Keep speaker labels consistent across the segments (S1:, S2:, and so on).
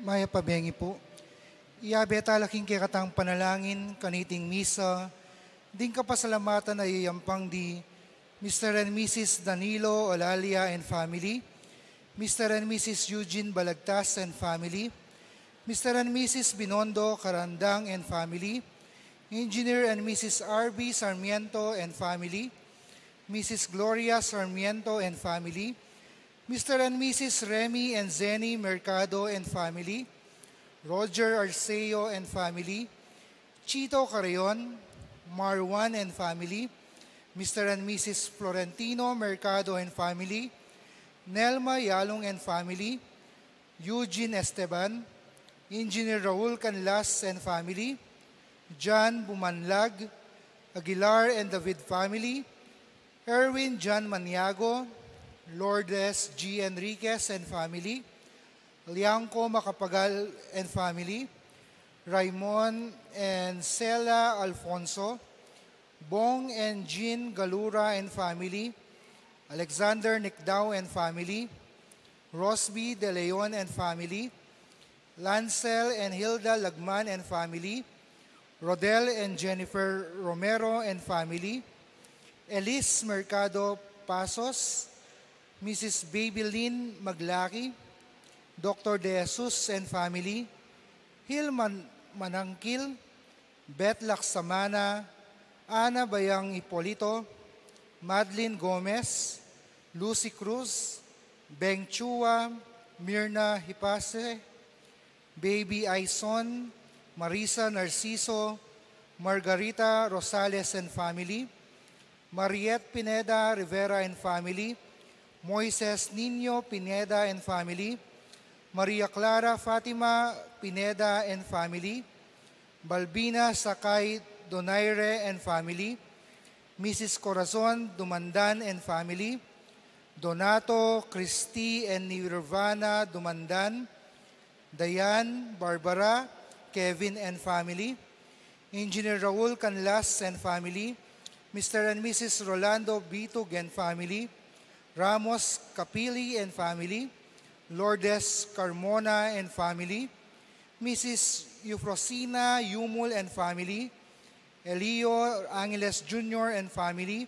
S1: Maya pabengi po. Iabeta laking kikatang panalangin, kaniting misa, ding kapasalamatan ay yampang di Mr. and Mrs. Danilo Olalia and family, Mr. and Mrs. Eugene Balagtas and family, Mr. and Mrs. Binondo Carandang and family, Engineer and Mrs. R.B. Sarmiento and family, Mrs. Gloria Sarmiento and family, Mr. and Mrs. Remy and Zenny Mercado and family, Roger Arceo and family, Chito Carayon, Marwan and family, Mr. and Mrs. Florentino Mercado and family, Nelma Yalong and family, Eugene Esteban, Engineer Raul Canlas and family, John Bumanlag, Aguilar and David family, Erwin John Maniago, Lourdes G. Enriquez and family, Liangco Macapagal and family, Raymond and Cela Alfonso, Bong and Jean Galura and family, Alexander Nicdao and family, Rosby De Leon and family, Lancel and Hilda Lagman and family, Rodel and Jennifer Romero and family, Elise Mercado Pasos, Mrs. Babylin Maglaki, Dr. De Jesus and family, Manangkil, Beth Laksamana, Ana Bayang Ipolito, Madeline Gomez, Lucy Cruz, Beng Chua, Mirna Hipase, Baby Aison, Marisa Narciso, Margarita Rosales and family, Mariette Pineda Rivera and family, Moises Nino Pineda and family, Maria Clara Fatima Pineda and family, Balbina Sakay Donaire and family, Mrs. Corazon Dumandan and family, Donato Christy and Nirvana Dumandan, Dayan Barbara, Kevin and family, Engineer Raul Canlas and family, Mr. and Mrs. Rolando Bitug and family, Ramos Capili and family, Lourdes Carmona and family, Mrs. Eufrosina Yumul and family, Elio Angeles Jr. and family,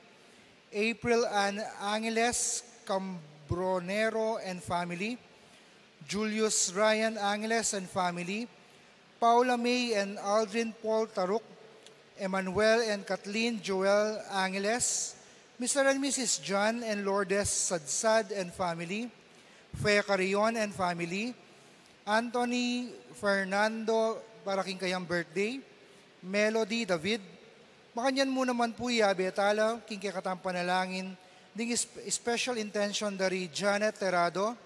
S1: April Ann Angeles Cambronero and family, Julius Ryan Angeles and family, Paula May and Aldrin Paul Taruk, Emmanuel and Kathleen Joel Angeles, Mr. and Mrs. John and Lourdes Sadsad and family, Fea Carrion and family, Anthony Fernando, para king kayang birthday, Melody David, makanyan mo naman po betala, king kayakatang panalangin, ding special intention dari Janet Terado,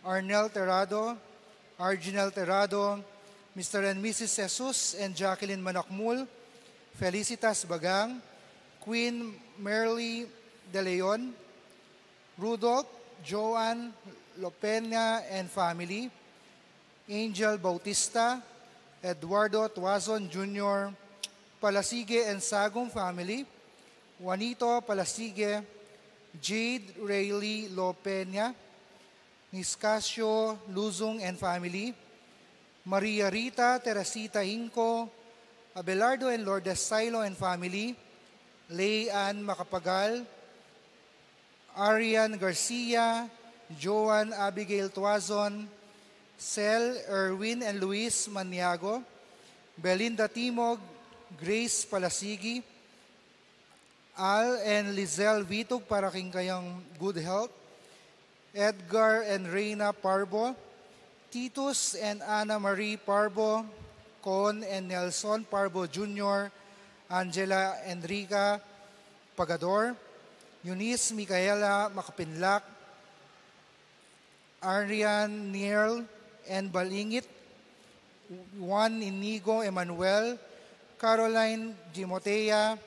S1: Arnel Terado, Arginel Terado, Mr. and Mrs. Jesus and Jacqueline Manakmul, Felicitas Bagang, Queen Merly De Leon, Rudolph, Joanne Lopena and family, Angel Bautista, Eduardo Tuazon Jr., Palasige and Sagong family, Juanito Palasige, Jade Rayleigh Lopena, Niscasio Luzong and family, Maria Rita Teresita Inco, Abelardo and Lourdes Silo and family, Lay Ann Macapagal, Arian Garcia, Joan Abigail Tuazon, Cel Erwin and Luis Maniago, Belinda Timog, Grace Palasigi, Al and Lizelle Vitug para king kayang good health, Edgar and Reina Parbo, Titus and Ana Marie Parbo, Con and Nelson Parbo Jr., Angela Enrica Pagador, Eunice Micaela Makapinlak, Arian Neal and Balingit, Juan Inigo Emanuel, Caroline Gimotea,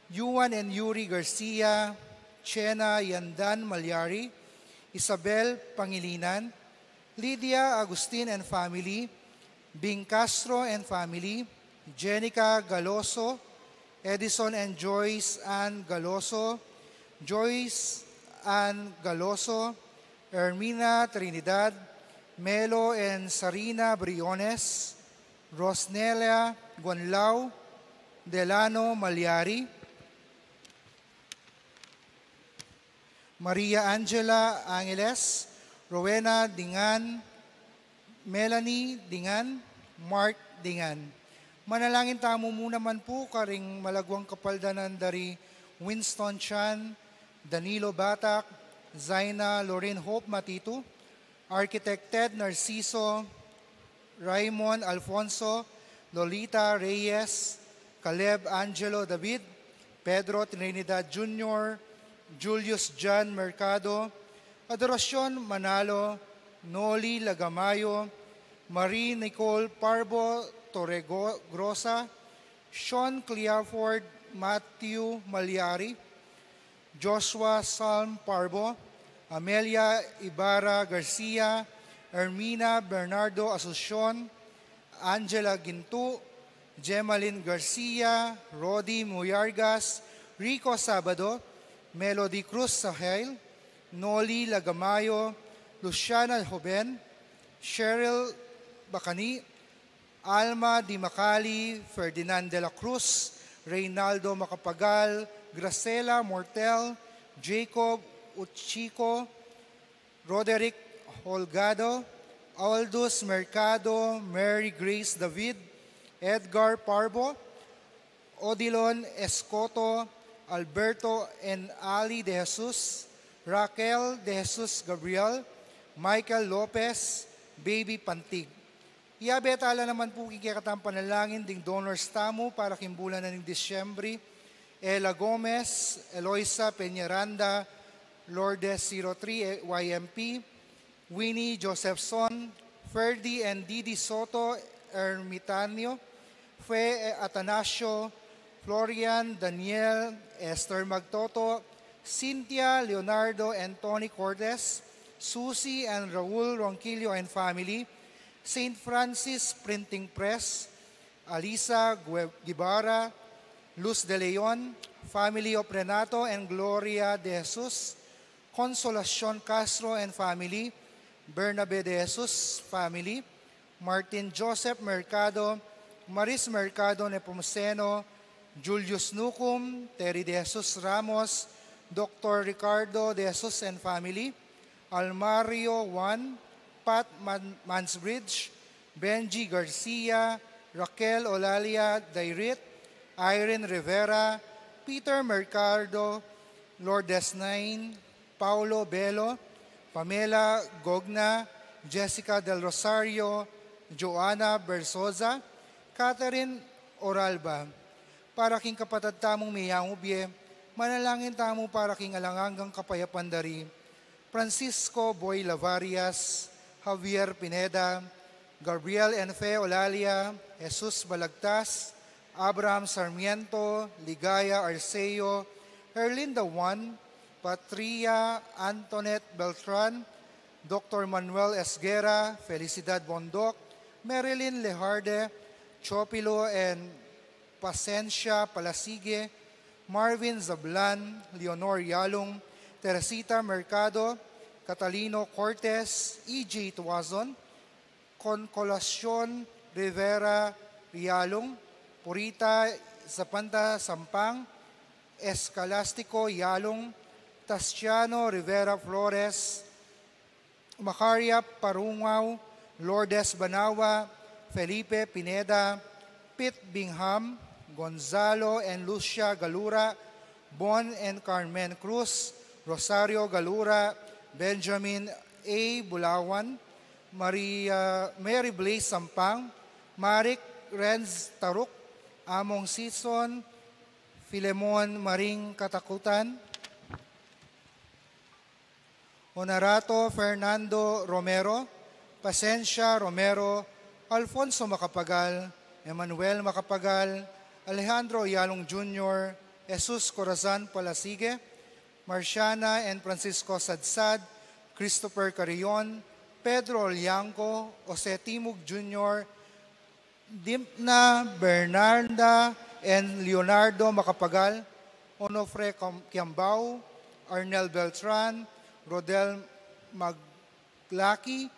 S1: Yuan and Yuri Garcia, Chena Yandan Malyari, Isabel Pangilinan, Lydia Agustin and family, Bing Castro and family, Jenica Galoso, Edison and Joyce Ann Galoso, Joyce Ann Galoso, Ermina Trinidad, Melo and Sarina Briones, Rosnelia Gonlao, Delano Malyari, Maria Angela Angeles, Rowena Dingan, Melanie Dingan, Mark Dingan. Manalangin tamo muna man po karing malagwang kapaldanan dari Winston Chan, Danilo Batak, Zaina Lorraine Hope Matitu, Architect Ted Narciso, Raymond Alfonso, Lolita Reyes, Caleb Angelo David, Pedro Trinidad Jr., Julius John Mercado, Adoracion Manalo, Noli Lagamayo, Marie Nicole Parbo Torregrosa, Sean Clifford Matthew Malyari, Joshua Salm Parbo, Amelia Ibarra Garcia, Ermina Bernardo Asuncion, Angela Gintu, Gemaline Garcia, Rodi Muyargas, Rico Sabado, Melody Cruz Sahel, Noli Lagamayo, Luciana Joben, Cheryl Bacani, Alma Di Macali, Ferdinand de la Cruz, Reynaldo Macapagal, Gracela Mortel, Jacob Uchiko, Roderick Holgado, Aldous Mercado, Mary Grace David, Edgar Parbo, Odilon Escoto, Alberto and Ali de Jesus, Raquel de Jesus Gabriel, Michael Lopez, Baby Pantig. Iabetala naman po kikikatang panalangin ding donors tamo para kimbulan na ng Disyembre, Ella Gomez, Eloisa Peñaranda, Lourdes 03 YMP, Winnie Josephson, Ferdy and Didi Soto Ermitanio, Fe Atanasio, Florian Daniel, Esther Magtoto, Cynthia Leonardo and Tony Cordes, Susie and Raul Ronquillo and family, St. Francis Printing Press, Alisa Guevara, Luz de Leon, family of Renato and Gloria de Jesus, Consolacion Castro and family, Bernabe de Jesus family, Martin Joseph Mercado, Maris Mercado Nepomuceno, Julius Nucum, Terry de Jesus Ramos, Dr. Ricardo de Jesus and family, Almario Juan, Pat Mansbridge, Benji Garcia, Raquel Olalia Dairit, Irene Rivera, Peter Mercado, Lourdes Nain, Paulo Belo, Pamela Gogna, Jessica Del Rosario, Joanna Bersoza, Catherine Oralba. Para king kapatad tamong miyangubye, manalangin tamo para king alangangang kapayapan dari, Francisco Boy Lavarias, Javier Pineda, Gabriel Enfe Olalia, Jesus Balagtas, Abraham Sarmiento, Ligaya Arceo, Herlinda Juan, Patria Antoinette Beltran, Dr. Manuel Esguera, Felicidad Bondok, Marilyn Lejarde, Chopilo and Pasencia Palasige, Marvin Zablan, Leonor Yalong, Teresita Mercado, Catalino Cortez, E.J. Tuazon, Consolacion Rivera Rialong, Purita Zapanta Sampang, Escalastico Yalong, Tasciano Rivera Flores, Macaria Parungaw, Lourdes Banawa, Felipe Pineda, Pete Bingham, Gonzalo and Lucia Galura, Bon and Carmen Cruz, Rosario Galura, Benjamin A. Bulawan, Mary Blaze Sampang, Marik Renz Taruk, Among Sison, Filemon Maring Katakutan, Honorato Fernando Romero, Pasencia Romero, Alfonso Macapagal, Emmanuel Macapagal, Alejandro Yalong Jr., Jesus Corazon Palasige, Marciana and Francisco Sadsad, Christopher Carrion, Pedro Olyanco, Jose Timug Jr., Dimpna Bernarda and Leonardo Macapagal, Onofre Kiambao, Arnel Beltran, Rodel Maglaki,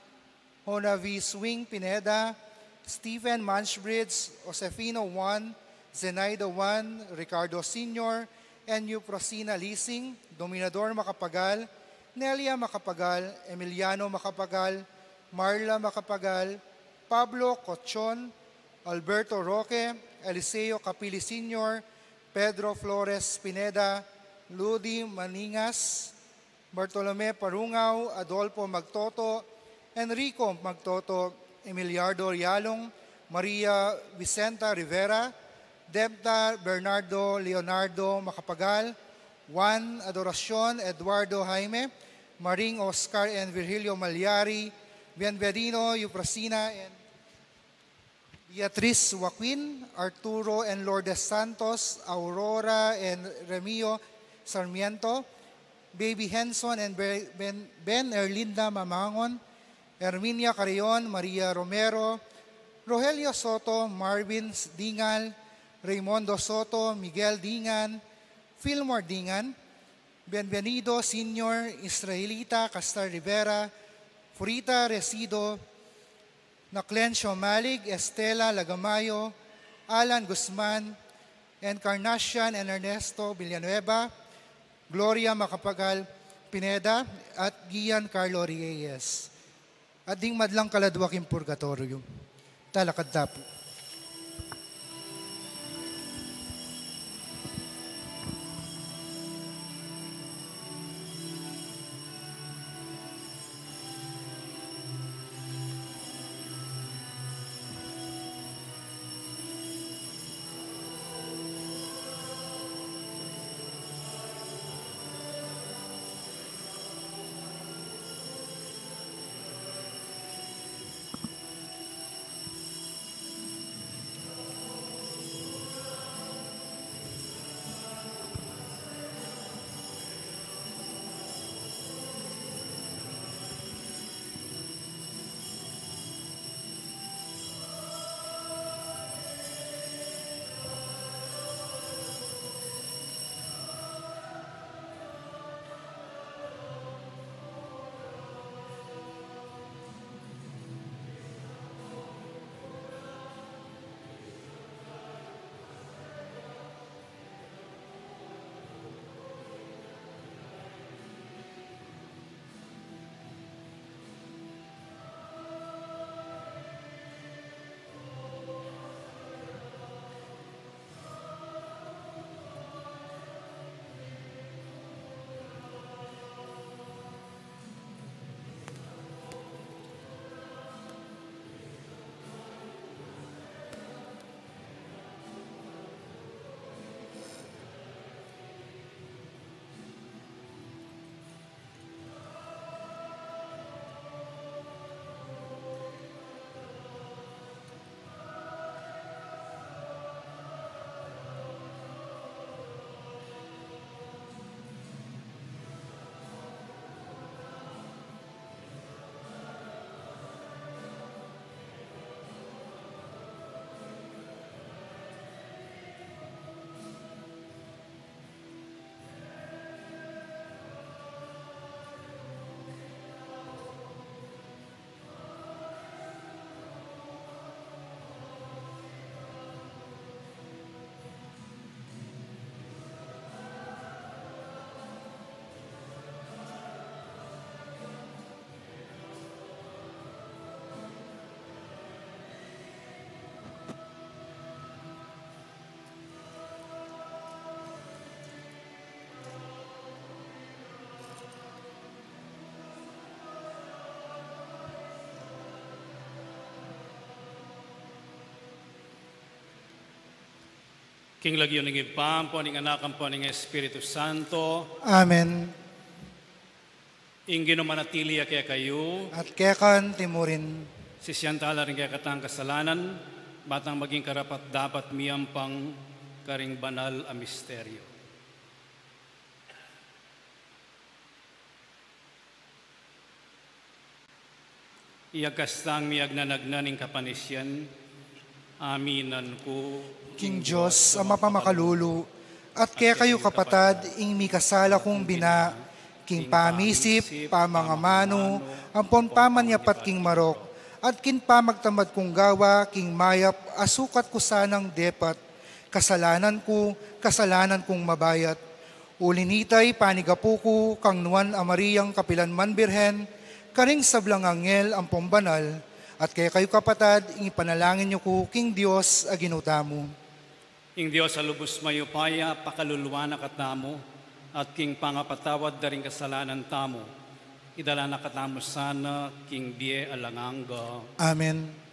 S1: Hona V. Swing Pineda, Stephen Manchbridge, Josefino 1, Zenaida 1, Ricardo Sr., and Euprosina Lising, Dominador Macapagal, Nelia Macapagal, Emiliano Macapagal, Marla Macapagal, Pablo Cochon, Alberto Roque, Eliseo Capili Sr., Pedro Flores Pineda, Ludi Maningas, Bartolome Parungaw, Adolfo Magtoto, Enrico Magtoto, Emiliardo Rialong, Maria Vicenta Rivera, Debta Bernardo Leonardo Macapagal, Juan Adoracion Eduardo Jaime, Maring Oscar and Virgilio Malyari, Bienvenido Euprosina and Beatriz Joaquin, Arturo and Lourdes Santos, Aurora and Remio Sarmiento, Baby Henson and Ben Erlinda Mamangon, Herminia Carrion, Maria Romero, Rogelio Soto, Marvin Dingal, Raymondo Soto, Miguel Dingan, Fillmore Dingan, Bienvenido Sr., Israelita Castar Rivera, Furita Resido, Naclencio Malig, Estela Lagamayo, Alan Guzman, Encarnacion and Ernesto Villanueva, Gloria Macapagal Pineda, at Gian Carlo Reyes. At ding madlang kaladwaking purgatorio. Talakad tapo.
S2: King lagyo ng ipam po, ning anakam po, ning Espiritu Santo.
S1: Amen.
S2: Ingin manatili kaya kayo.
S1: At kaya kan timurin.
S2: Sisyantala rin kaya katang kasalanan, batang maging karapat dapat miyampang karing banal a misteryo. Iyagkastang miyagnanagnaning kapanisyan, aminan ko.
S1: King Diyos, Ama pamakalulu, at kaya kayo kapatad, ing mikasala kong bina, king pamisip, pamangamano, ampon pamanyapat king marok, at kinpamagtamad kong gawa, king mayap, asukat ko sanang depat, kasalanan kong mabayat. Ulinitay panigapuko, kang nuan amariyang kapilanman birhen, karing sablang angel ang pombanal, at kaya kayo kapatad, ipanalangin niyo ko, king Diyos, aginutamo.
S2: Ing Diyos sa lubos mayupaya, pakaluluwa na katamo, at king pangapatawad daring kasalanan tamo. Idala na katamo sana, king biye alanganga.
S1: Amen.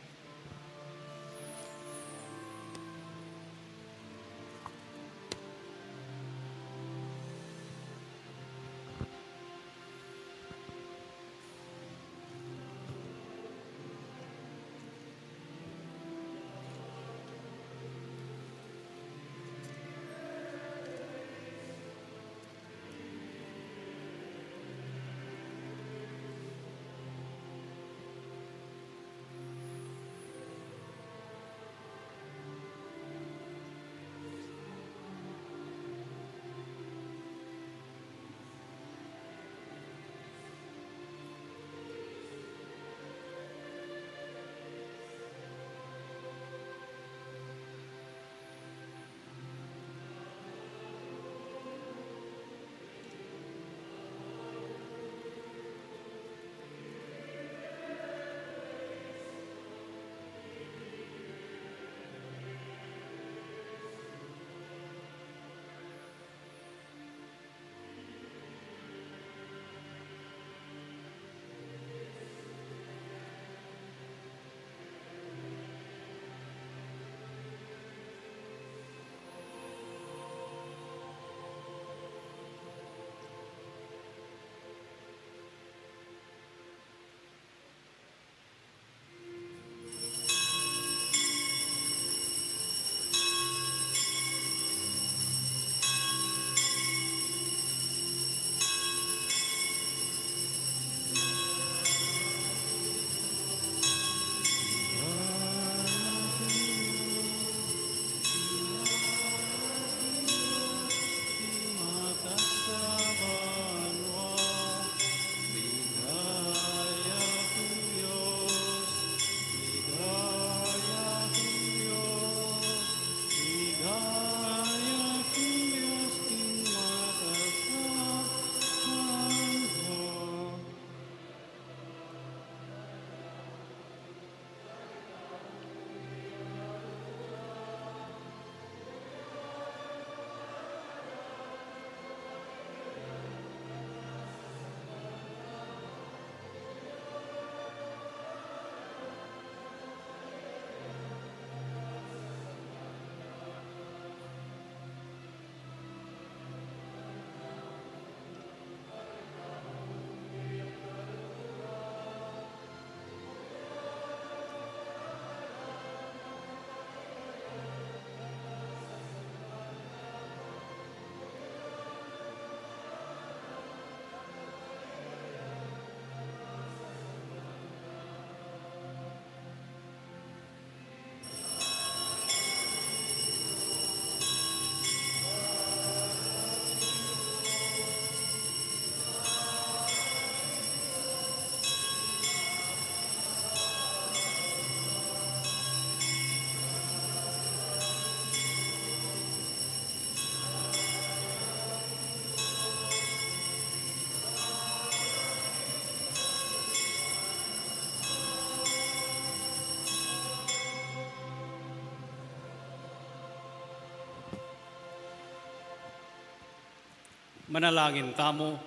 S2: Manalangin tamo.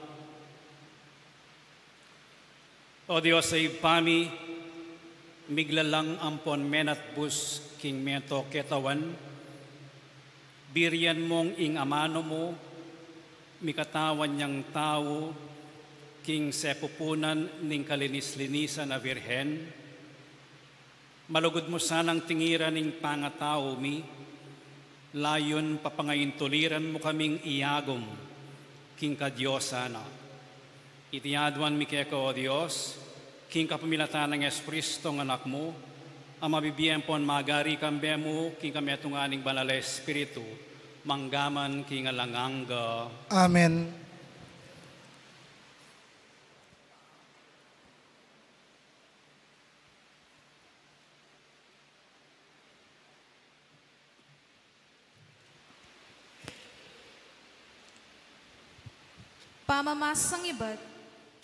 S2: O Diyos ay pami, miglalang ampon menat bus king meto ketawan, birian mong ing amano mo, mikatawan niyang tao, king sepupunan ning kalinis-linisan na virhen, malugod mo sanang tingiran ning pangatao mi, layon papangayintuliran mo kaming iyagom, king kadyosana. Itiyaduan mi keko, O Diyos, king kapamilatan ng Espiristo ng anak mo, ang mabibiyem pon magari kambe mo, king kami atunganing banal Espiritu, manggaman king alanganga.
S1: Amen.
S3: Pamamasang iba't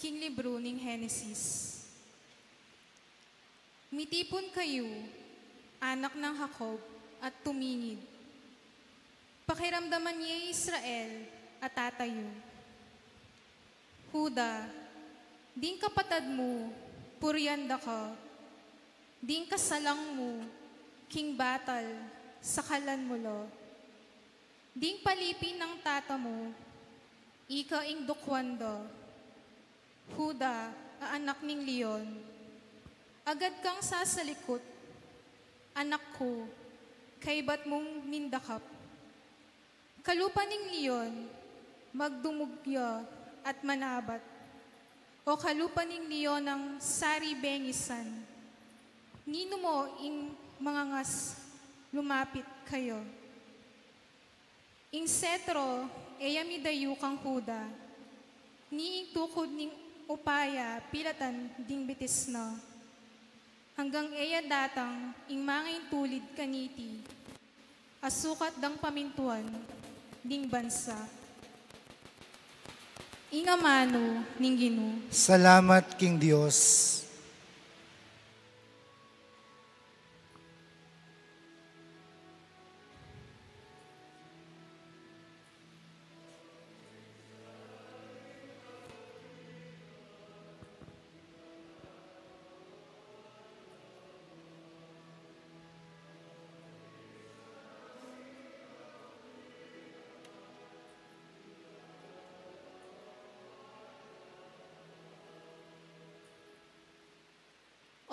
S3: king libro ning Henesis. Mitipon kayo, anak ng Jacob, at tumingid. Pakiramdaman niya Israel at tatayo. Huda, ding kapatad mo, puryanda ka. Ding kasalang mo, king batal, sakalan mo lo. Ding palipin ng tata mo, ika ing dukwanda. Huda, anak ning leon. Agad kang sasalikot, anak ko, kay ba't mong mindakap. Kalupa ning leon, magdumugya at manabat. O kalupa ning leon ng sari bengisan. Nino mo ing mga ngas lumapit kayo. Ing setro, eya midayu kang huda. Ni ing tukod ning upaya pilatan ding bitis na. Hanggang eya datang ing mga tulid kaniti. Asukat dang pamintuan ding bansa. Ing amano ning Ginoo.
S1: Salamat, King Diyos.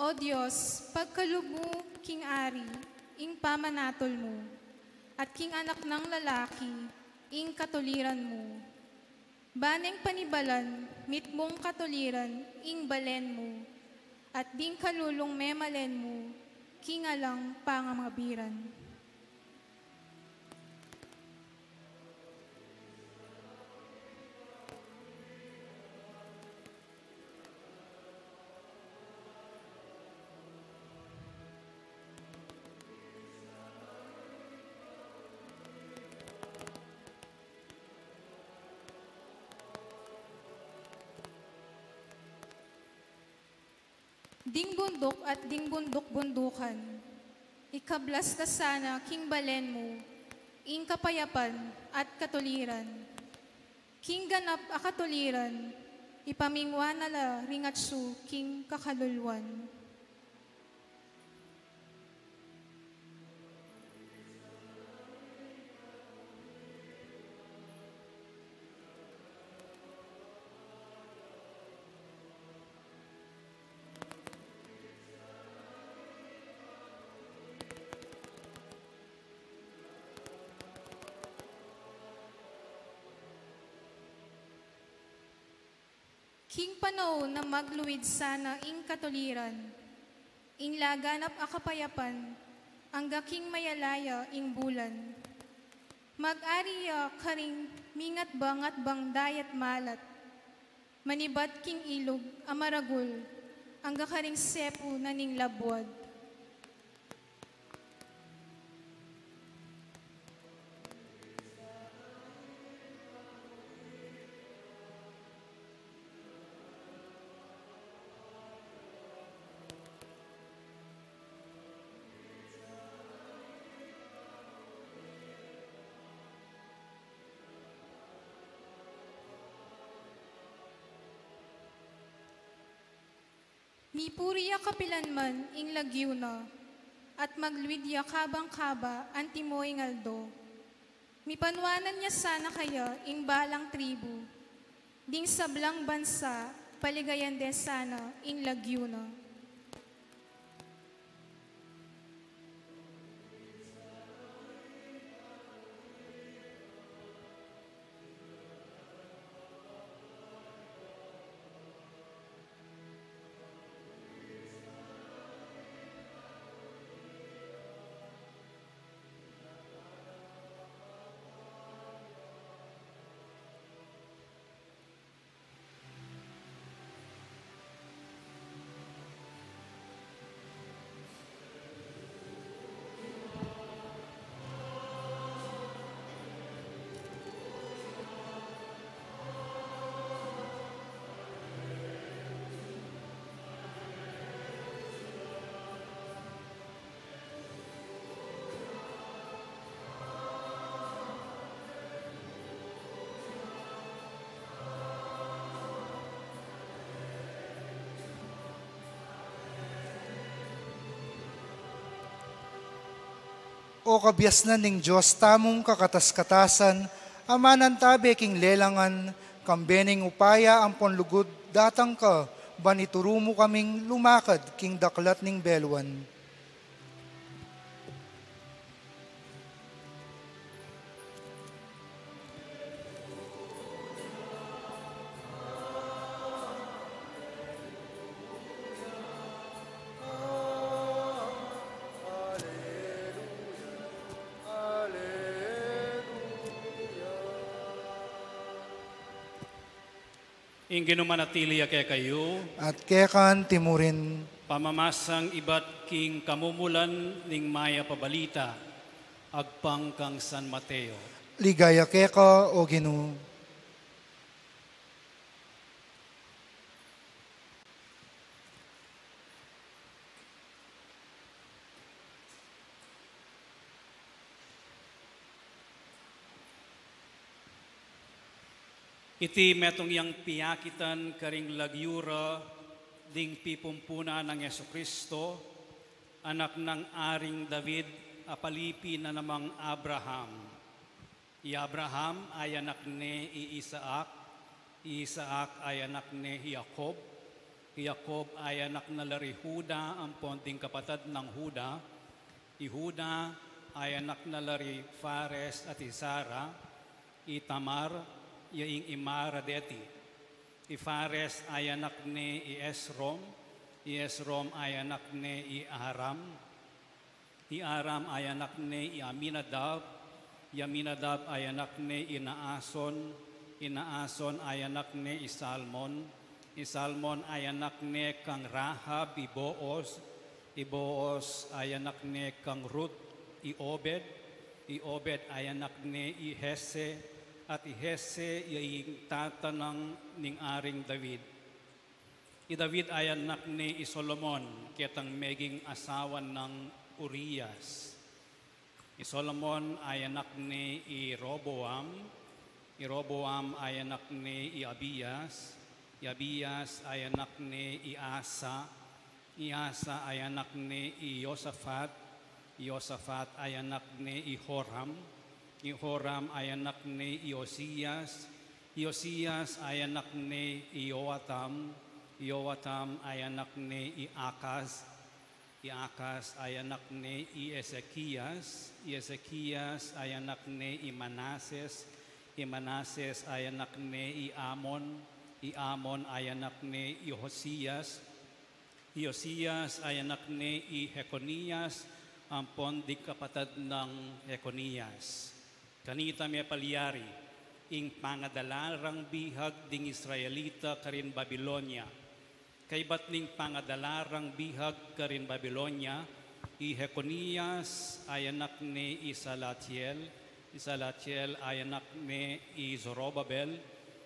S3: O Diyos, pagkalub mo, King Ari, ing pamanatol mo, at King anak ng lalaki, ing katuliran mo. Baneng panibalan, mit mong katuliran, ing balen mo, at ding kalulong memalen mo, King alang pangamabiran. Ding bundok at ding bundok-bundukan, ikablas ka sana king balen mo, ing kapayapan at katuliran. King ganap a katuliran, ipamingwa nala ringatsu king kakalulwan. King panahon na magluwid sana ing katuliran, ing laganap a kapayapan, angga king mayalaya ing bulan. Mag-ariya karing mingat bangat bang dayat malat, manibat king ilog amaragul, angga karing sepu na ning labwad. Ni puriya kapilanman ing lagyo na, at magluidya kabang kaba antimo ing aldo. Mipanwanan niya sana kaya ing balang tribu, ding sablang bansa, paligayan de sana ing lagyo na.
S1: O kabyasnan ning Diyos tamong kakatas-katasan, ama ng tabi king lelangan, kambening upaya ang ponlugod datang ka, banituro mo kaming lumakad king daklat ning belwan.
S2: Ingin manatili kay kayo,
S1: At kekan timurin,
S2: pamamasang iba't king kamumulan ning maya pabalita, agpang kang San Mateo.
S1: ligaya keka o Ginoo.
S2: Iti metong yang piyakitan karing lagyura ding pipumpunan ng Yesu Kristo, anak ng Aring David, apalipi na namang Abraham. I Abraham ay anak ni Isaac, Isaac ay anak ni Jacob, Jacob ay anak na lari Huda, ang ponting kapatid ng Huda, Huda ay anak na lari Fares at Isara, Tamar, yaing Imara deti. Fares ay anak ni Esrom, Esrom ay anak ni Aram, Aram ay anak ni Aminadab, Aminadab ay anak ni Inaason, Inaason ay anak ni Isalmon, Isalmon ay anak ni kang Rahab, Iboos, Iboos ay anak ni kang Ruth, Iobed, Iobed ay anak ni Hese, at Hese yung tatanang ning Aring David. David ay anak ni Solomon, kitang meging asawa ng Urias. Solomon ay anak ni Roboam, Roboam ay anak ni Abias, Abias ay anak ni Asa, Asa ay anak ni Yosafat, Yosafat ay anak ni Horam, Horam ay anak ni Iosias, Iosias ay anak ni Ioatam, Ioatam ay anak ni Iakaz, Iakaz ay anak ni Ezekias, Ezekias ay anak ni Manases, Manases ay anak ni Amon, Amon ay anak ni Josias, Josias ay anak ni Jeconias, ang pondig kapatid ng Jeconias. Kanita may palyari, ing pangadalarang bihag ding Israelita karin Babilonia. Kay ba't ning pangadalarang bihag karin Babilonia, Jeconias ay anak ni Salatiel, Salatiel ay anak ni Zorobabel,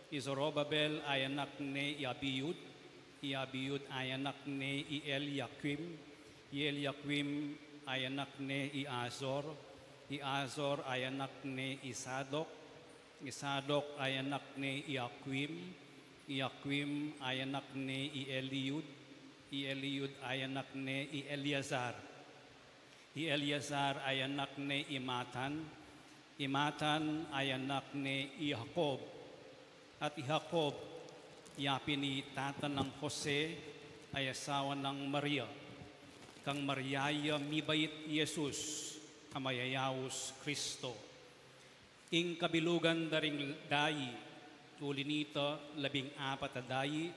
S2: Zorobabel ay anak ni Abiud, Abiud ay anak ni Eliakim, Eliakim ay anak ni Azor, Azor ay anak ni Isadok, Isadok ay anak ni Iaquim, Iaquim ay anak ni Eliud, Eliud ay anak ni Eleazar, Eleazar ay anak ni Imatan, Imatan ay anak ni Jacob, at Jacob yapin ni tata ng Jose ay asawa ng Maria, kang Mariaya mibait Jesus, Amayayawos Kristo. Ing kabilugan daring dayi, uli nito 14 dayi,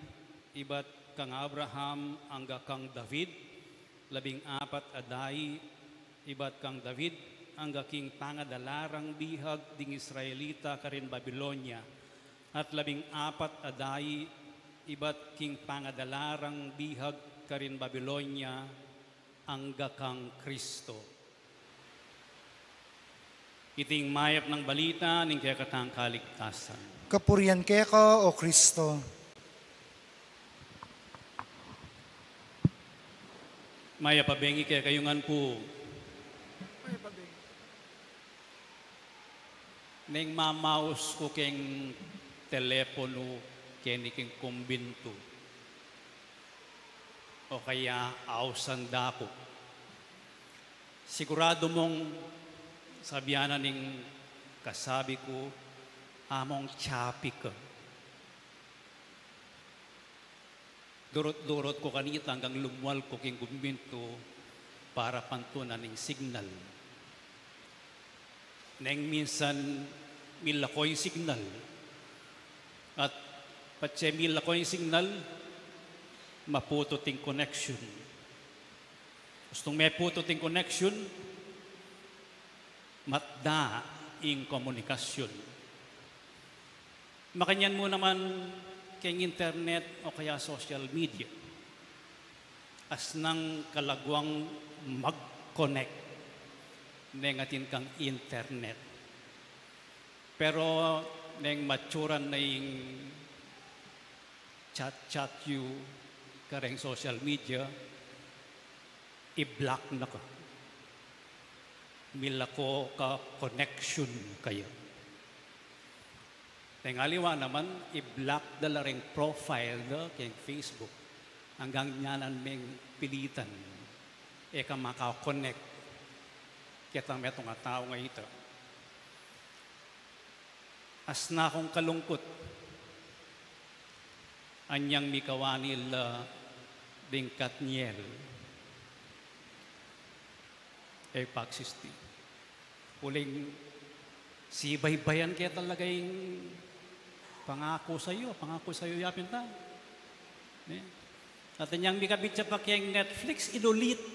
S2: iba't kang Abraham angga kang David, 14 dayi, iba't kang David, angga king pangadalarang bihag ding Israelita karin Babilonia, at 14 dayi, iba't king pangadalarang bihag karin Babilonia, angga kang Kristo. Iting mayap ng balita ning kaya katang kaligtasan.
S1: Kapurian keka o Kristo.
S2: Maya pabengi kaya kayungan po. Neng mamaus ko keng telepono keniking kumbinto. O kaya ausan dako. Sigurado mong sabiana ning kasabi ko, among chapi ka. Durot-durot ko kanita hanggang lumuwal ko king guminto para pantunan ning signal. Neng minsan milakoy signal. At patse milakoy signal, maputo ting connection. Gustong may puto ting connection, matda ing komunikasyon. Makanyan mo naman kay internet o kaya social media. As nang kalagwang mag-connect neng atin kang internet. Pero neng maturan na yung chat you kareng social media, i-block na ka. Mila ko ka connection kayo. Tengaliwa naman, i-block dala ring profile da kay Facebook. Hanggang nyanan meng pilitan. Ka maka-connect. Kitang metong nga tao nga ito. As na akong kalungkot, anyang mikawanil ding Katniel. Paksisti. Uling sibaybayan kaya talaga yung pangako sa'yo yapin ta. At yung mikabit siya pa kayang Netflix, inulit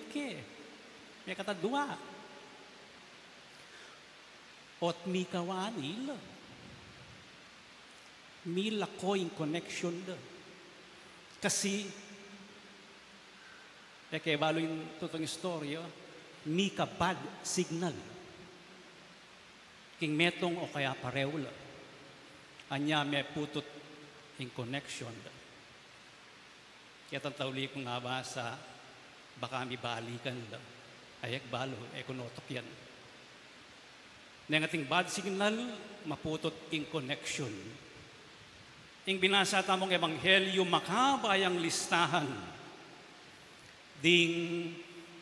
S2: ke. May katadwa. Ot mikawanil. Mila ko yung connection da. Kasi, kaya balo yung tutong istorya, mika bad signal. King metong o kaya parew la. Anya may putot in connection. Kaya tatauli ko nga ba sa baka mi balikan la. Ayak balo, kunotok yan. Nang ating bad signal, maputot in connection. Ing binasa tamong ebanghelyo, makabayang listahan ding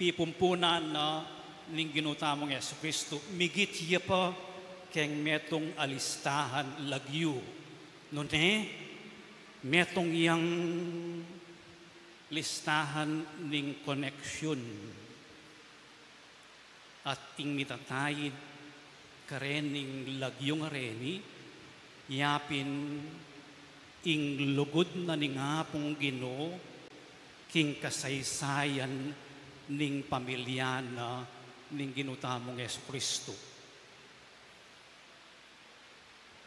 S2: pipumpunan na ning ginutamong Yesu Kristo. Migit iya pa keng metong alistahan lagyo. Nune, metong yang listahan ning connection. At ing mitatayin karening lagyo nga reni, yapin ing lugod na ning apong Ginoo king kasaysayan ning pamilyana ning ginutamong Yesu Kristo.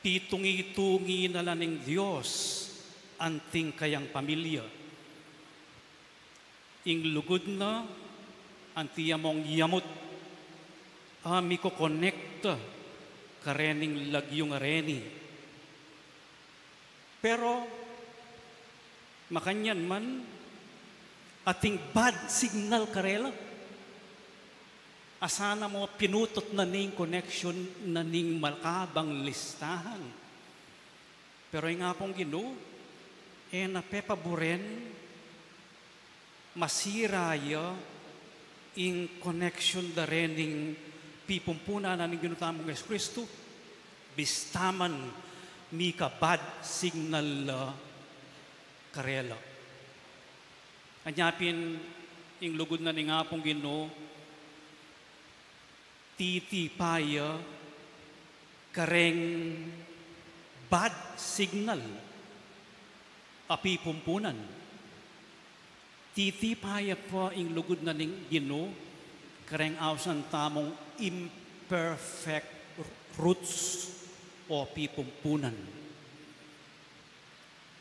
S2: Pitungi-tungi na lang ng Diyos anting kayang pamilya. Ing lugod na antiya mong yamot ami ko connecta karening lagyong areni. Pero makanyan man ating bad signal karela. Asana mo pinutot na ning connection na ning malakabang listahan. Pero yung nga pong Ginoo, napepaboren, masiraya in connection da rin ning pipumpuna na ning ginutamong Yesu Kristo, bistaman mika bad signal karela. Anyapin ing lugod na ning nga pong Ginoo, titipaya kareng bad signal api pumpunan. Titipaya po ing lugod na ning Ginoo kareng awsan tamong imperfect roots o pipumpunan.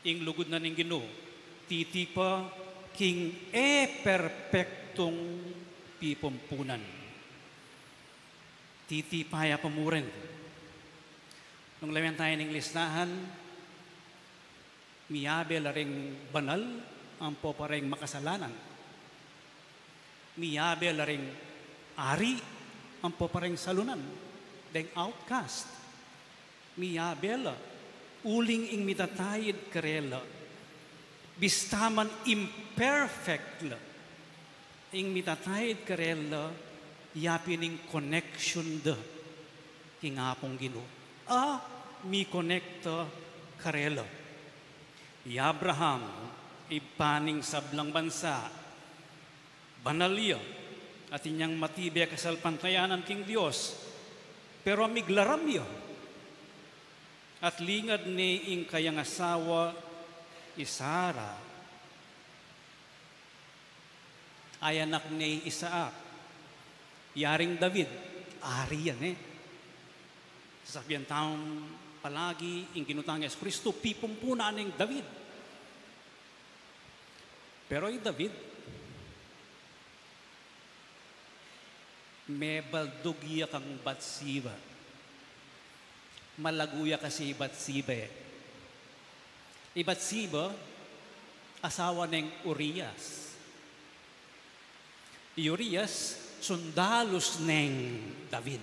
S2: Ing lugod na ning Ginoo titipa king perfectong pipumpunan. Titipaya pamuren. Nung laman tayo ng listahan, miyabe laring banal, ang po pareng makasalanan. Miyabe laring ari, ang po pareng salunan, deng outcast. Miyabe la, uling ing mitatayid karela, bistaman imperfect la, ing mitatayid karela, yapining connection da king apong Ginoo. Mi connecta karela. I Abraham, ipaning sablang bansa, banalya, at inyang matibay kasalpantayanan king Dios, pero miglaramya, at lingad ni ing kayang asawa, Isara, ay anak ni Isaac, yaring David, ari yan Sasabihan taong palagi ing ginutang Yesu Kristo, pipumpuna ng David. Pero yung David, may baldugya kang Batsiba. Malaguya kasi Batsiba Batsiba, asawa ng Urias. Urias, sundalos ng David.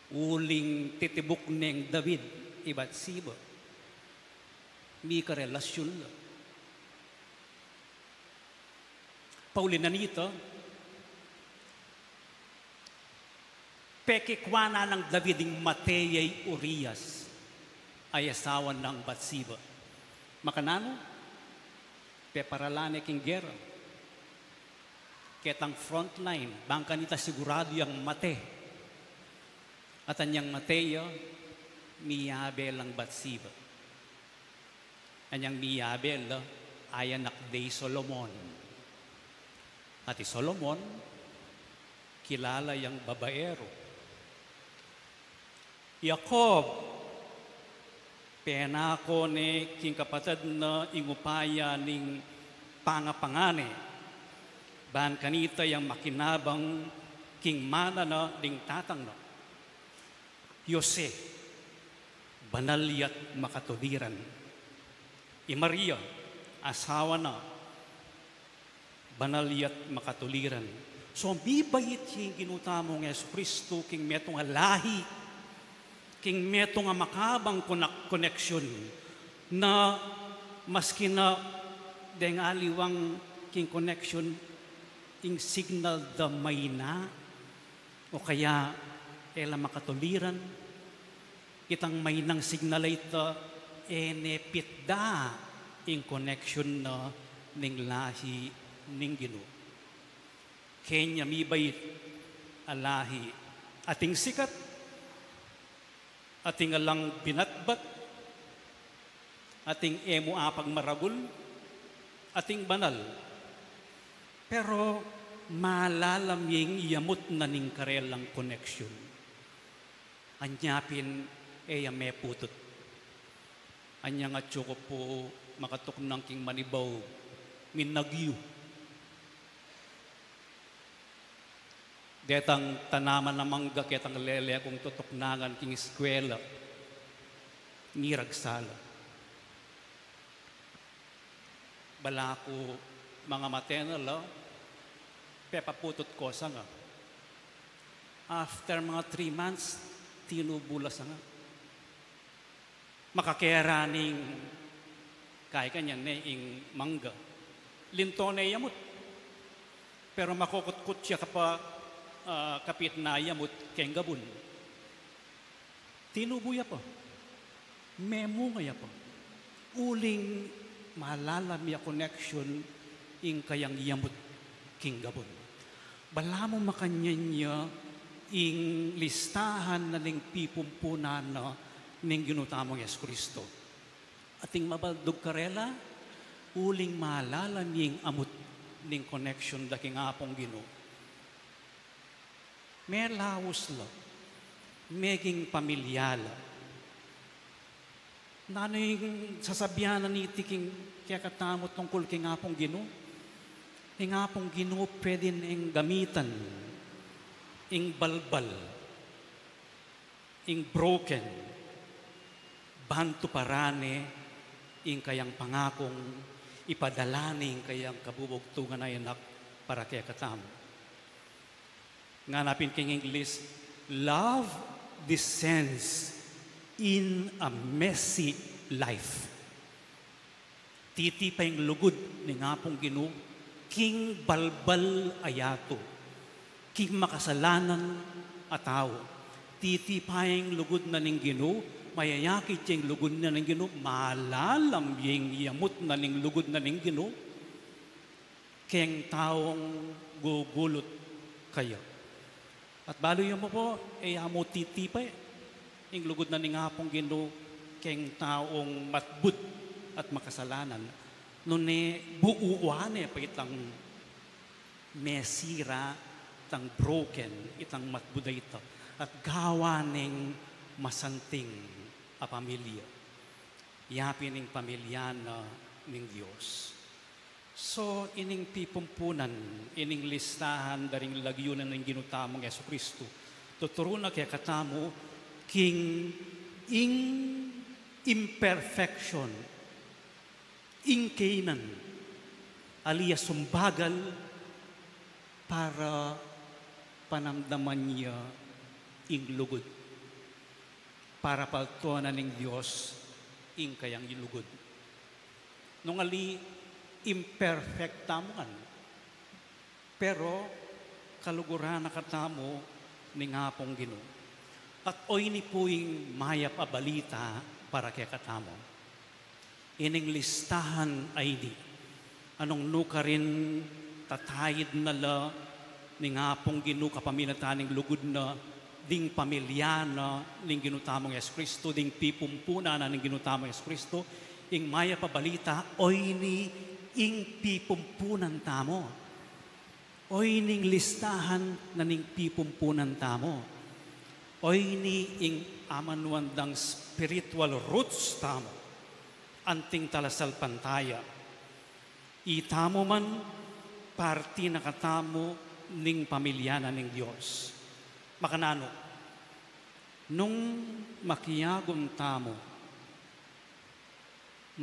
S2: Uling titibok ng David, Batsiba. May karelasyon lang. Paulinan nito, pekikwana ng David ng Mateyay Urias ay asawa ng Batsiba. Makanano? Peparalane king gera. Ketang frontline, bangka nita sigurado yung mate. At anyang Mateo, miyabel ang Batsiba. Anyang miyabel ay anak de Solomon. At Solomon, kilala yung babaero. Jacob, penako ni king kapatid na ingupaya ning pangapangane. Ban kanita yung makinabang king mana na ding tatang na. Yose, banaliyat makatuliran. Maria, asawa na, banaliyat makatuliran. So, bibayit yung ginutamong Yesu Kristo, king metong alahi, king metong makabang connection, na maski na deng aliwang king connection, ing signal da may na, o kaya ela makatuliran, kitang may nang signal ito, nepitda in connection na ning lahi ning Ginoo. Kenya mibay alahi ating sikat, ating alang binatbat, ating emo apag maragul, ating banal. Pero malalamying yamot na ning karelang connection. Anyapin may putot. Anya nga tsoko po makatok ng king manibaw minagyu. Detang tanaman na mangga ketang lele kung tutoknangan king eskwela. Niragsala. Balako mga matenala, pepaputot ko sa nga. After mga 3 months, tinubulas nga. Makakeraning kaya kanyan ing mangga. Linto na yamot. Pero makukutkut siya kapit na yamot keng gabun. Tinubuya pa. Memo nga pa. Uling malalamya connection ing kayang yamot keng gabun. Bala mo makanyan niya ing listahan na ning pipumpunan na ning ginutamong Yesu Kristo. Ating mabaldog karela, uling malalam yung amot ning connection da king apong Ginoo. May lawas la, meging pamilyala. Nano yung sasabihan na ni tiking kaya katamot tungkol king apong Ginoo? Ing apong Ginoo pwede ning gamitan, ing balbal, ing broken, bantu parane, ing kayang pangakong ipadalaning kayang kabubugtungan na yanak para kaya katam. Nga napin king English, love descends in a messy life. Titi pa yung lugod ni nga pong Ginoo, king balbal ayato. king makasalanan a tao. Titipayang lugod na ning Ginoo, mayayakit yung lugod na ning Ginoo, malalam yung yamot na ning lugod na ning Ginoo, keng taong gugulot kayo. At balo yung mo po, amo titipay, yung lugod na ning hapong Ginoo, keng taong matbud at makasalanan. Nune buuane pa itang mesira, itang broken, itang matbuda ito. At gawaning masanting a pamilya. Yapi ning pamilya na ning Diyos. So, ining pipumpunan, ining listahan daring lagyunan ng ginutamong Yesu Kristo. Tuturo na kaya katamo, king ing imperfection, ing kainan, alias sumbagal, para panamdaman niya ing lugod. Para paltuanan ng Diyos, ing kayang ilugod. Nung ali, imperfect tamuan. Pero, kaluguran na katamo ni ngapong Ginoo. At oy ni puing mayap a balita para kay katamo. Ining listahan ay di. Anong nuka rin tatayid na la ni ngapong Ginoo kapaminataning lugod na ding pamilyana ning ginutamong Yesu Kristo, ding pipumpuna na ning ginutamong Yesu Kristo, ing maya pabalita, oy ni ing pipumpunan tamo. Oy ning listahan na ning pipumpunan tamo. Oy ni ing amanuandang spiritual roots tamo. Anting talasal pantaya. Itamo man parti nakatamo ning pamilyana ning Diyos. Makanano, nung makiyagom tamo,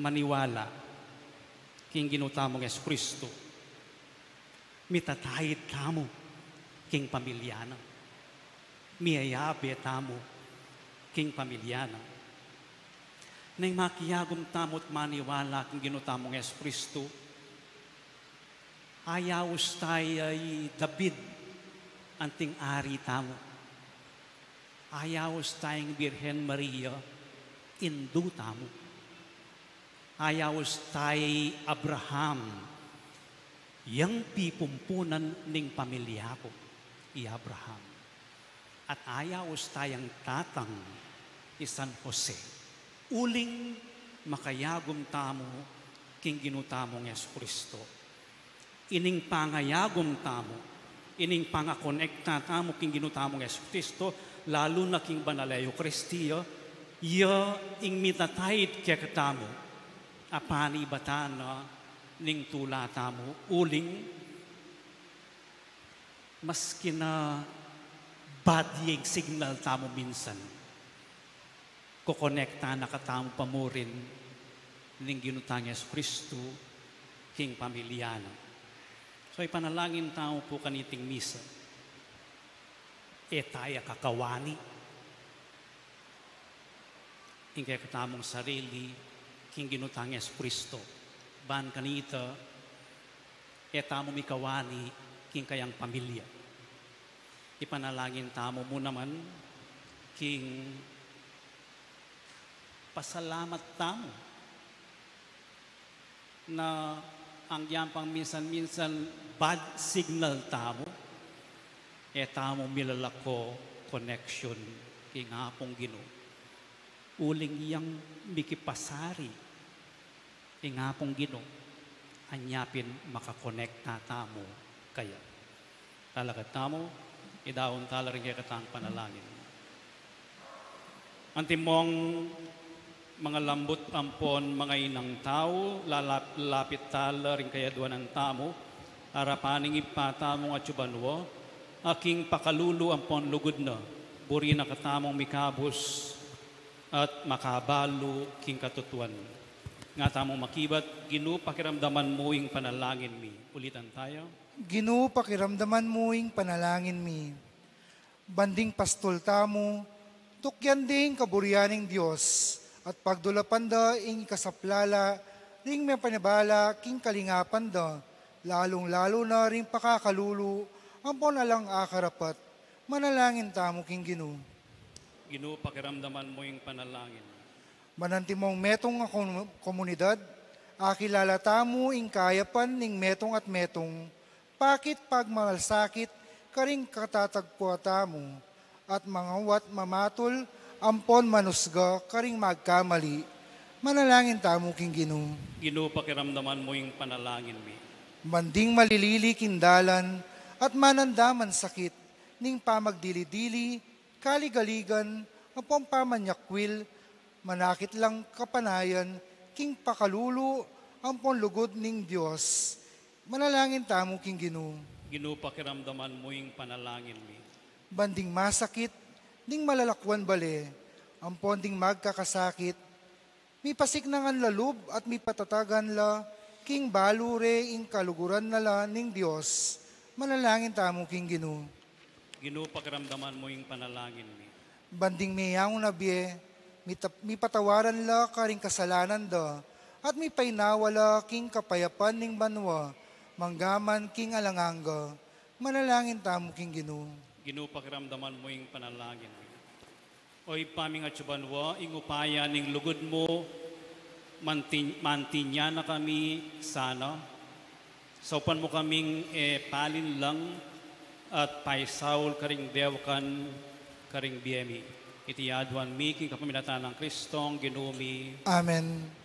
S2: maniwala, king ginutamong Yesu Kristo, mitatayid tamo, king pamilyana, miyayabe tamo, king pamilyana. Nang makiyagom tamo at maniwala, king ginutamong Yesu Kristo, ayawos tayo ay David, anting ari tamo. Ayawos tayong Birhen Maria, indu tamo. Ayawos tayo Abraham, yang pipumpunan ning pamilya ko, Abraham. At ayawos tayong tatang ni San Jose. Uling makayagom tamo, king ginutamong Yesu Kristo. Ining pangayagom tamo, ining pangakonekta tamo king ginutamong Yesu Kristo, lalo na king banalayo Kristiyo, iya ing mitatayid kaya katamo, apani batana ning tula tamo, uling maski na bad yung signal tamo minsan, kukonekta na katamo pa mo rin ning ginutang Yesu Kristo, king pamilyana. So ipanalangin tao po kaniting misa. Etaya kakawani. Ing kaya katamong sarili, king ginutang Yesu Kristo. Ban kanita, etamo mikawani, king kayang pamilya. Ipanalangin tamo mo naman, king pasalamat tamo na ang yampang minsan-minsan bad signal tamo, tamo milalako connection king hapong Ginoo. Uling iyang mikipasari king hapong Ginoo, anyapin makakonekta tamo kaya. Talaga tamo, idawon tala rin kaya katang panalangin. Antimong mga lambot ampon, mga inang tao, lalapit tala rin kaya duwan ng tamo, arapaning ipatamong at yubanwo, aking pakalulu ampon lugod na, buri na katamong mikabos at makabalo king katutuan. Nga tamong makibat, Ginoo pakiramdaman mo ing panalangin mi. Ulitan tayo.
S1: Ginoo pakiramdaman mo ing panalangin mi. Banding pastol tamo, tukyan ding kaburianing Diyos, at pagdulapan da ing kasaplala, ring may panabala king kalingapan da, lalong-lalo na ring pakakalulu, ampon alang akarapat, manalangin tamo king Ginoo.
S2: Ginoo, pakiramdaman mo yung panalangin.
S1: Manantimong metong nga komunidad, akilala tamo ing kayapan ning metong at metong, pakit pagmamalsakit, karing katatagpo tamo, at mga wat mamatol, ampon manusga, karing magkamali, manalangin tamo king Ginoo.
S2: Ginoo, pakiramdaman mo yung panalangin mi.
S1: Manding malilili kindalan, at manandaman sakit, ning pamagdili-dili, kaligaligan, apong pamanyakwil, manakit lang kapanayan, king pakalulu, ampon lugod ning Diyos. Manalangin tamo king Ginoo.
S2: Ginoo, pakiramdaman mo yung panalangin mi.
S1: Banding masakit, ding malalakwan bale, ampon ding magkakasakit, mi pasik nangan lalub at mi patatagan la, king balure ing kaluguran nala ning Diyos. Manalangin tamo king Ginoo.
S2: Ginoo, pakiramdaman mo yung panalangin mi.
S1: Banding miyang nabie, mi patawaran la karing kasalanan da, at mi painawala king kapayapan ning banwa, manggaman king alanganga. Manalangin tamo king Ginoo.
S2: Ginoo, pakiramdaman mo yung panalangin mi. Oy paming at subanwa, ing upaya ning lugod mo, mantinya na kami sana. Saupan mo kaming palin lang at paisaul karing dewkan karing biyemi. Iti yaduan mi king kapaminatan ng Kristong Ginoo.
S1: Amen.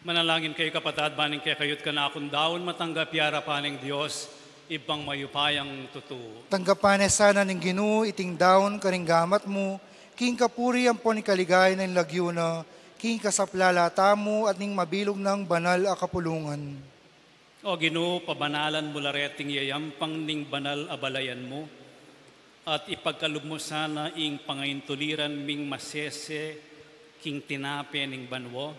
S2: Manalangin kayo kapatad, baning kaya kayot ka na akong daon, matanggap yara paning Diyos, ibang mayupayang tutuo.
S1: Tanggapan sana ning Ginoo iting daon karing gamat mo, king kapuri ang pon kaligay ng lagyo na, king kasaplala tamo at ning mabilog ng banal a kapulungan.
S2: O Ginoo, pabanalan mo lareting yayampang ning banal abalayan mo, at ipagkalub mo sana ing pangaintuliran ming masese, king tinape ning banwo,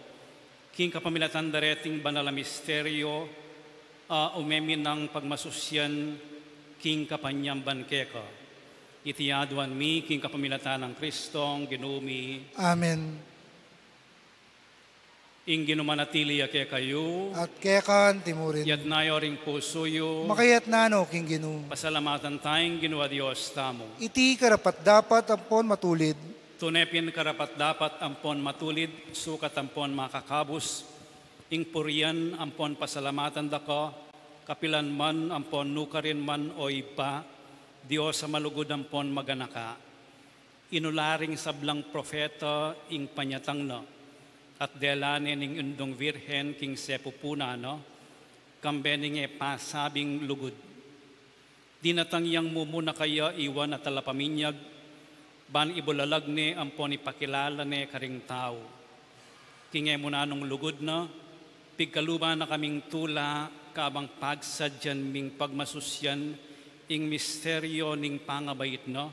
S2: king kapamilatan dareting banal a misteryo, umemi ng pagmasusyan, king kapanyamban keka. Itiyaduan mi, king kapamilatan ng Kristong, Ginumi.
S1: Amen.
S2: Ing ginumanatili kaya kayo,
S1: At kekan timurin.
S2: yat nayo ring pusoyo,
S1: Makayat nano, king Ginoo.
S2: pasalamatan tayong ginawa Diyos tamo.
S1: Iti karapat dapat ampon matulid.
S2: Tunepin karapat dapat ampon matulid, sukat ampon makakabus, ing purian ampon pasalamatan dako, kapilan man ampon nukarin man o iba, Diyos sa malugod ampon maganaka. Inularing sablang profeta ing panyatang na, at delanin ing undong virhen king sepupuna no, kambening pasabing lugod. Dinatangyang mumuna kaya iwan at talapaminyag, ban ibulalag ni ampon ipakilala ni karing tao. Kingay mo na nung lugod na, pigkaluba na kaming tula, kabang pagsadyan ming pagmasusyan, ing misteryo ning pangabayit no,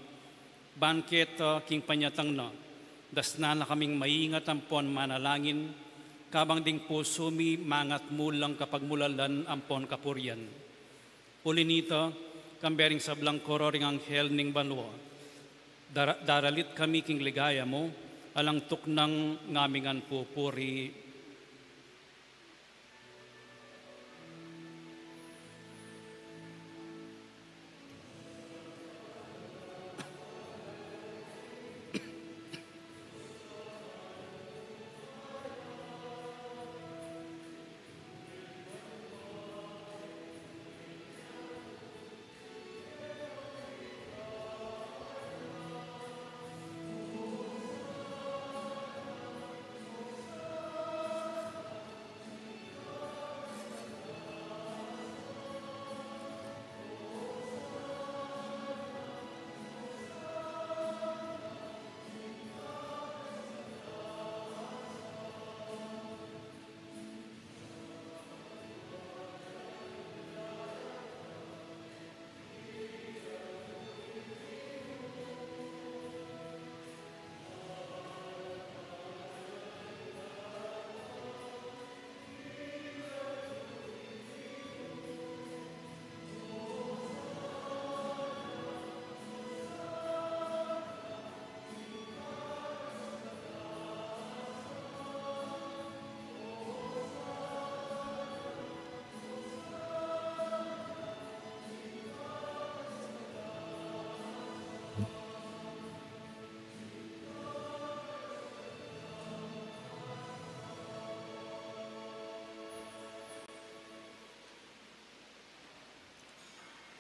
S2: banket king panyatang no, dasna na kaming maingat ampon manalangin, kabang ding pusumi mangat mulang kapag mulalan ampon kapuryan. Uli nito, kambering sablang kororing anghel ning banwa, daralit kami king ligaya mo, alang tuknang ngamingan pupuri.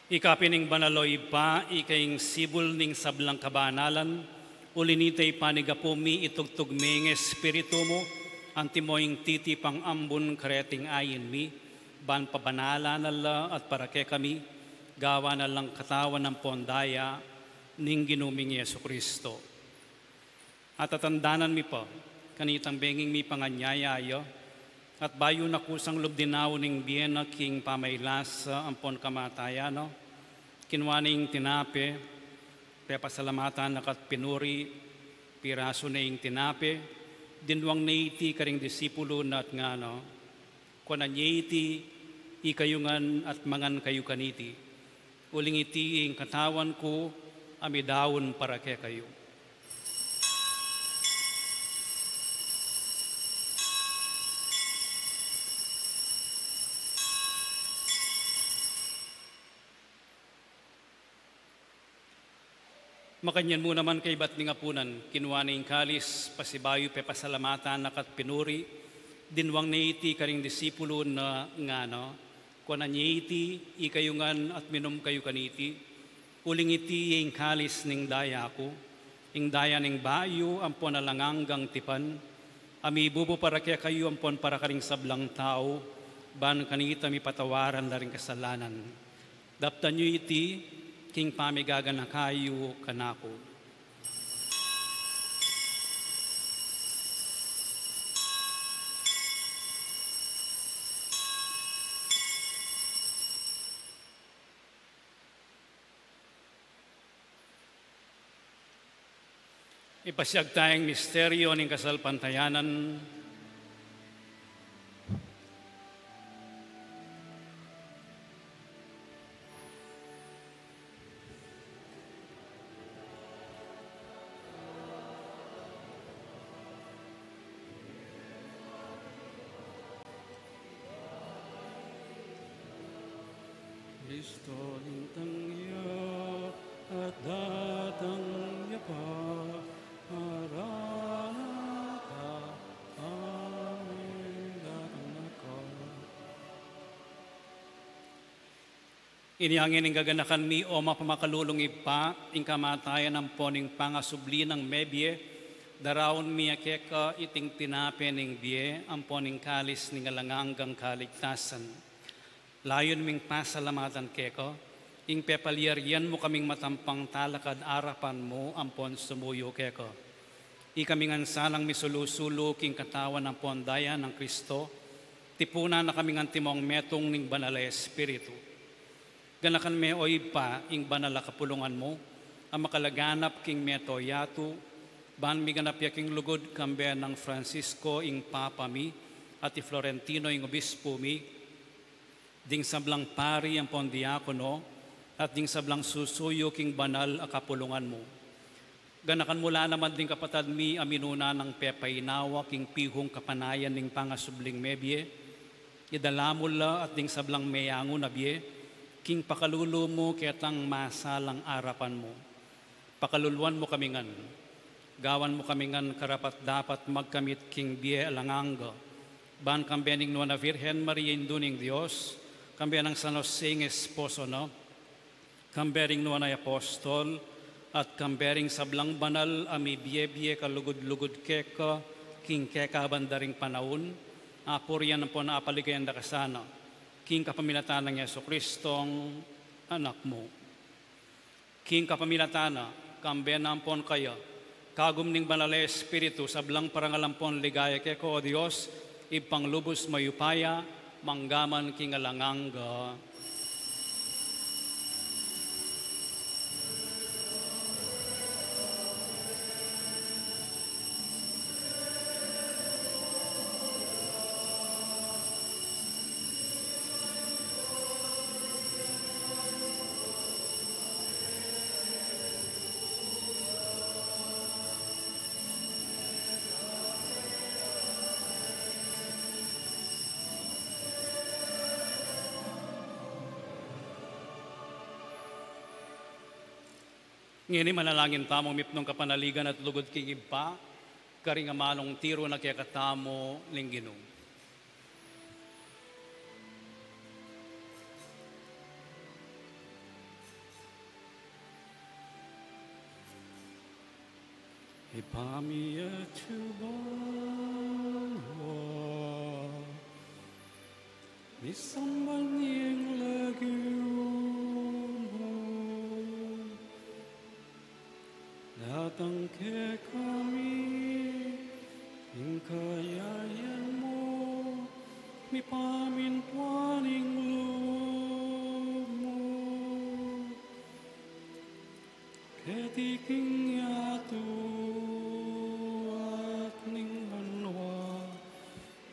S2: Ikapining banaloy pa, ikaing sibul ning sablang kabanalan, ulinitay panigapumi itugtugming espiritu mo, antimoing titi pang ambun kareting ayin mi, ban pabanala nala at parake kami, gawa na lang katawan ng pondaya, ning ginuming Yesu Kristo. At atandanan mi po, kanitang benging mi panganyayayo, at bayo na kusang lubdinaw ning biyena king pamaylas ampon kamatayano, kinwaning tinape, pepasalamatan nakat pinuri, piraso na ing tinape, dinwang naiti karing disipulo na at nga no, kwananyiti, ikayungan at mangan kayo kaniti, uling iti ing katawan ko, amidawon para ke kayo. Makanyan mo naman kay bat nga punan, kinuha na yung kalis, pasibayo pe pasalamatan nakat pinuri, dinwang na iti karing disipulo na nga no, kuha na iti, ikayungan at minom kayo kaniti, uling iti yung kalis ning daya ko, ing daya ning bayo, ampo na langanggang tipan, Ami bubo para kaya kayo ampon para karing sablang tao, ban kanita mi patawaran na rin kasalanan. Daptan nyo iti, king pamigaga na kayo kanako. Ipasyag tayong misteryo ng kasalpantayanan. Kristo lintang iya at datang iya pa. Maranatha, Amen, Maranatha. Iniangin ng gaganakan mi o mapamakadulong ipa, ing kamatayan ng poning pangasubli ng mebye, darawon mi akeka iting tinape ng bie, ang poning kalis ng alanganggang kaligtasan. Layon ming pasalamatan keko, ing pepalyarian mo kaming matampang talakad arapan mo ampon sumuyo keko. Ikaming ansalang misulusulo king katawan ng pondaya ng Kristo, tipuna na kaming antimong metong ning banal Espiritu. Ganakan me oy pa ing banal kapulungan mo, ang makalaganap king meto yatu, ban mi ganap yaking lugod kambe ng Francisco ing Papa mi, at i Florentino ing Obispo mi, ding sablang pari ang pondiakono, at ding sablang susuyo king banal a kapulungan mo. Ganakan mula naman ding kapatad mi aminuna ng pepainawa king pihong kapanayan ning pangasubling mebye, idalamula at ding sablang mayango na bie, king pakalulo mo ketang masalang arapan mo. Pakaluluan mo kamingan, gawan mo kamingan karapat dapat magkamit king bie alanganga, ban kambening nuana Virgen Maria induning Dios, kambe ng San Jose ng esposo no, kambering nuan ay apostol, at kambering sablang banal ami biye-biye kalugod-lugod keka, king keka bandaring panahon, apurian po na apaligayan da kasana, king kapamilatan ng Yeso Kristong anak mo. King kapamilatana, kambe nampon kaya, kagum ning banal Espiritu, sablang parangalampon ligaya keko o Diyos, ipanglubos mayupaya, manggaman king alanganga. Ngini manalangin tamong mipnong kapanaligan at lugod kigib pa, karing amalong tiro na kaya katamo linggino. Ipamiya chubawa, misamban yung lagyo. Datang ke kami, ing kayayan mo, mi pamintuaning loob mo. Ketiking yatu at ning banwa,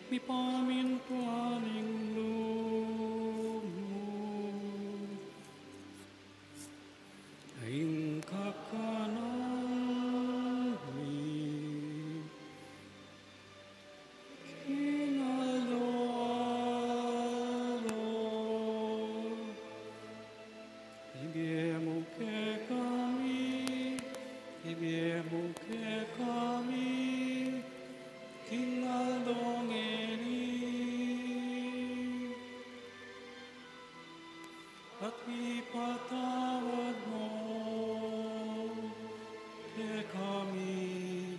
S2: mi pamintuaning loob mo. Aing kakana at ipatawad mo kay kami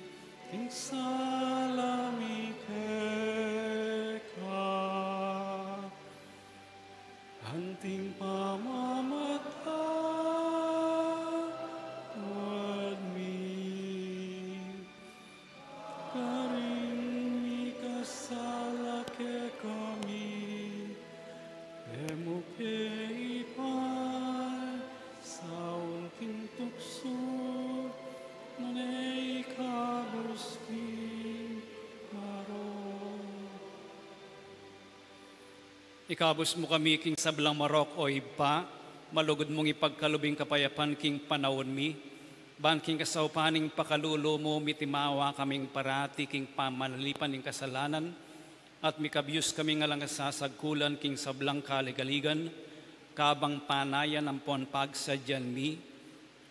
S2: king salamin. Ikabos mo kami king sablang marok o iba, malugod mong ipagkalubing kapayapan king panahon mi, ban king kasaupaning pakalulo mo mitimawa kaming parati king pamanalipan ning kasalanan, at mikabiyos kami nga lang sasagkulan king sablang kaligaligan, kabang panayan ang pon pagsadyan mi,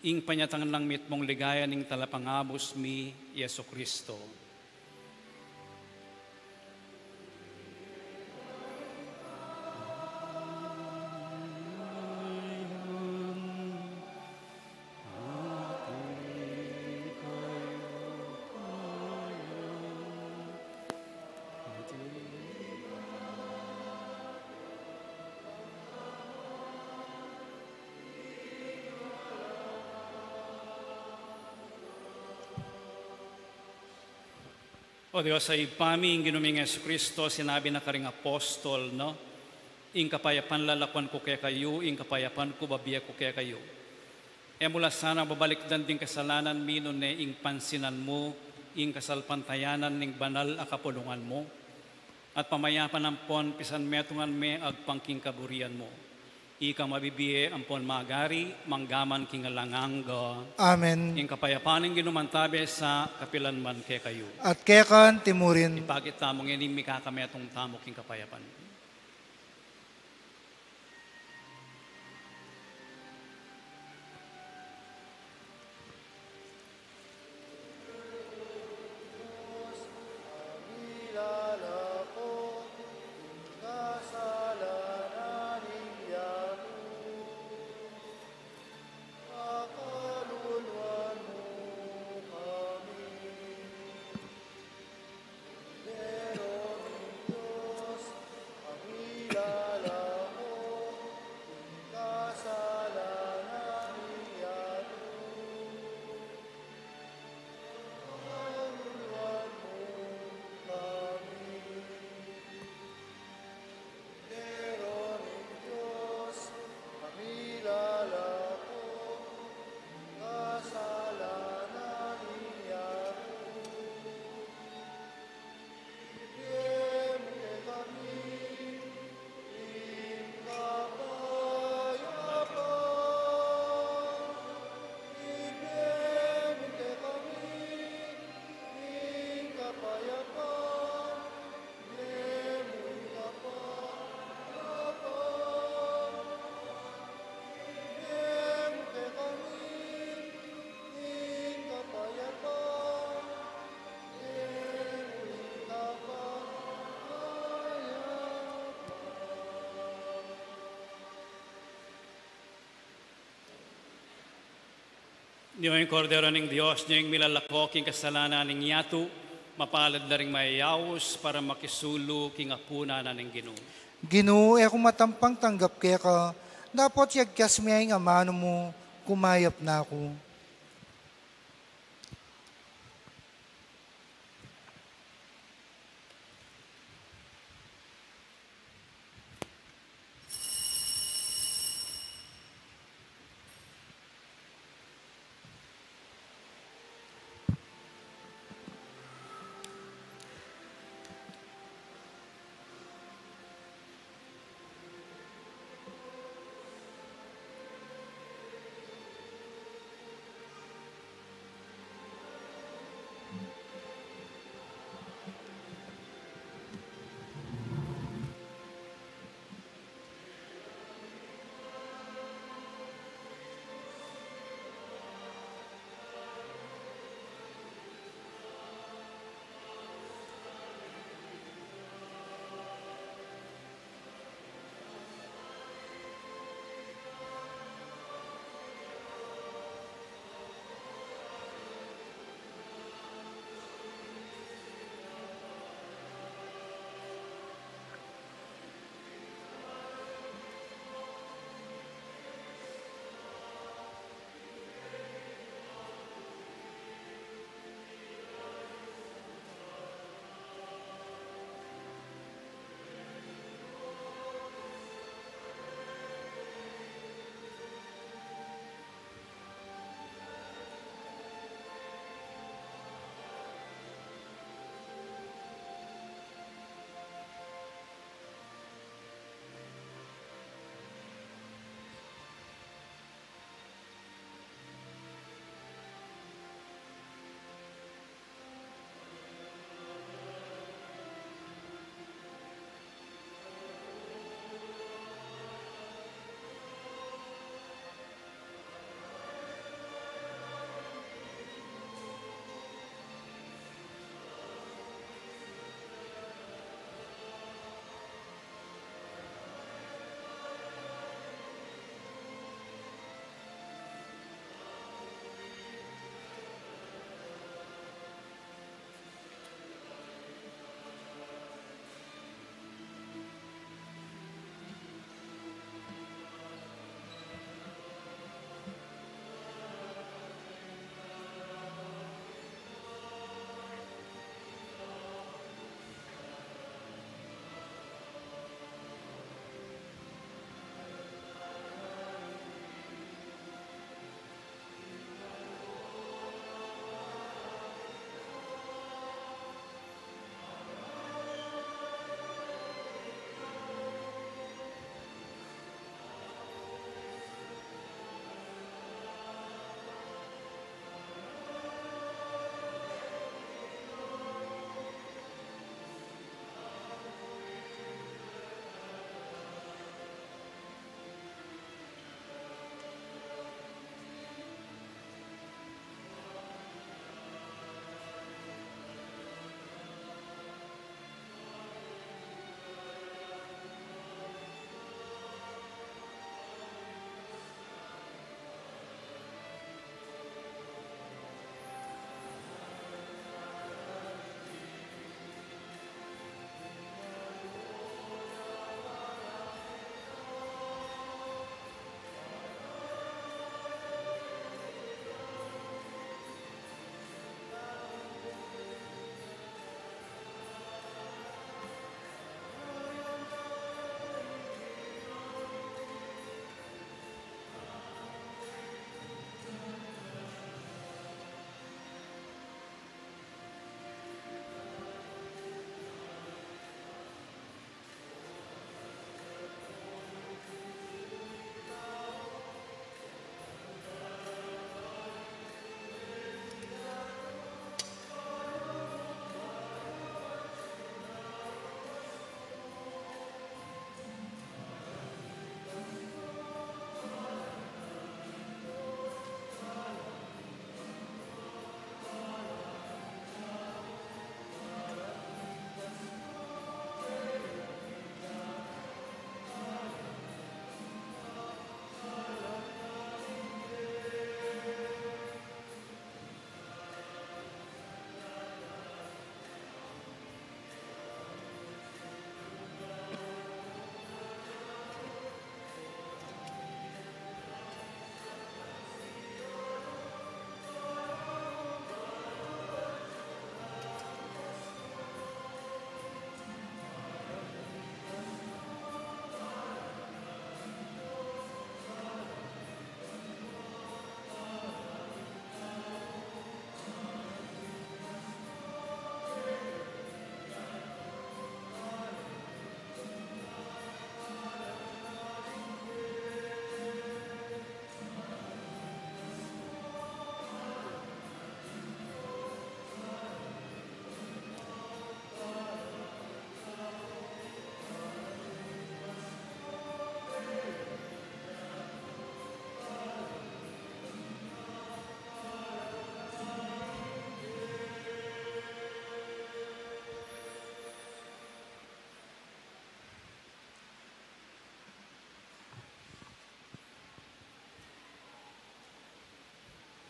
S2: ing panyatang lang mitmong ligaya ning talapangabos mi, Yesu Kristo. O Diyos, sa ipami, ang ginuming Yesu Kristo, sinabi na karing apostol, no? Ing kapayapan lalakwan ko kaya kayo, ing kapayapan ko babiya ko kaya kayo. E mula sana babalik dan ding kasalanan mino ne ing pansinan mo, ing kasalpantayanan ning banal akapulungan mo, at pamayapan ang pon pisan metungan me agpangking kaburian mo. Ika mabibiye ang pon magari, manggaman king langangga.
S1: Amen.
S2: Ing kapayapaning ginumantabe sa kapilan man kay kayo.
S1: At kekan timurin.
S2: Ipagit tamong ining mikakametong tamok king kapayapan. Diyo yung kordero ng Diyos, niyo yung milalako king kasalanan ng yatu, mapalad na ring mayayawos para makisulo king apuna na ng Ginoo.
S1: Ginoo, kung matampang tanggap kaya ka, dapat yagkas miyay nga mano mo, kumayap na ako.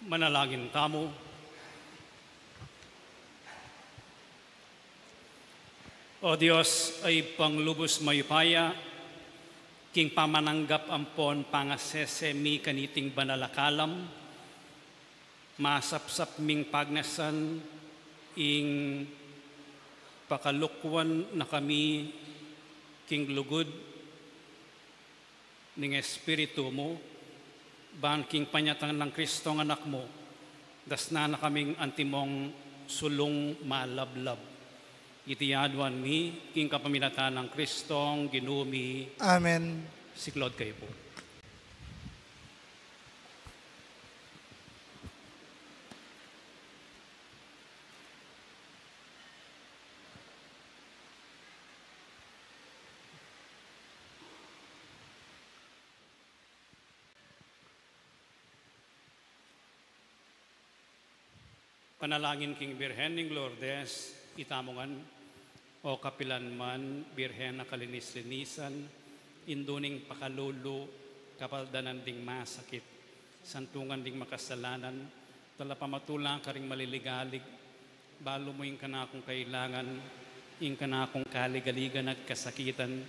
S2: Manalangin tamo. O Diyos ay panglubos mayupaya, king pamananggap ampon pangasese mi kaniting banalakalam, masapsap ming pagnasan ing pakalukwan na kami king lugod ning Espiritu mo, ban king panyatang ng Kristo ng anak mo, dasna na kaming antimong sulong malablab. Itiyadwan mi, king kapaminatan ng Kristong ginumi.
S1: Amen.
S2: Siklod kayo po. Panalangin king Birhen ning Lourdes, itamongan, o kapilan man, Birhen na kalinis-linisan, induning pakalulu, kapaldanan ding masakit, santungan ding makasalanan, tala pamatulang ka ring maliligalig, balo mo yung kanakong kailangan, yung kanakong kaligaligan at kasakitan,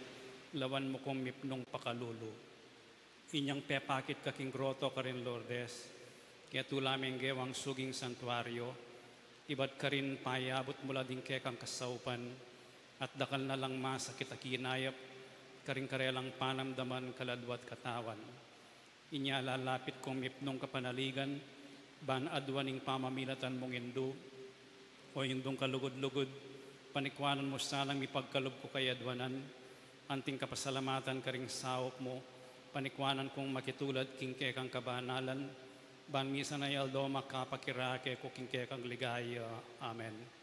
S2: lawan mo kong mipnong pakalulu. Inyang pepakit kaking groto ka rin, Lourdes, kaya tulaming gewang suging santuaryo, iba't ka rin payabot mula din kekang kasaupan, at dakal na lang masakit at kinayap, karing-karelang panamdaman kaladwat katawan. Inya lalapit kong mipnong kapanaligan, ban adwaning pamamilatan mong indu, o indong kalugod-lugod, panikwanan mo salang mipagkalob ko kay adwanan, anting kapasalamatan karing saop mo, panikwanan kong makitulad king kekang kabanalan, ban misa na yaldo makapakirake ko king kekang ligaya. Amen.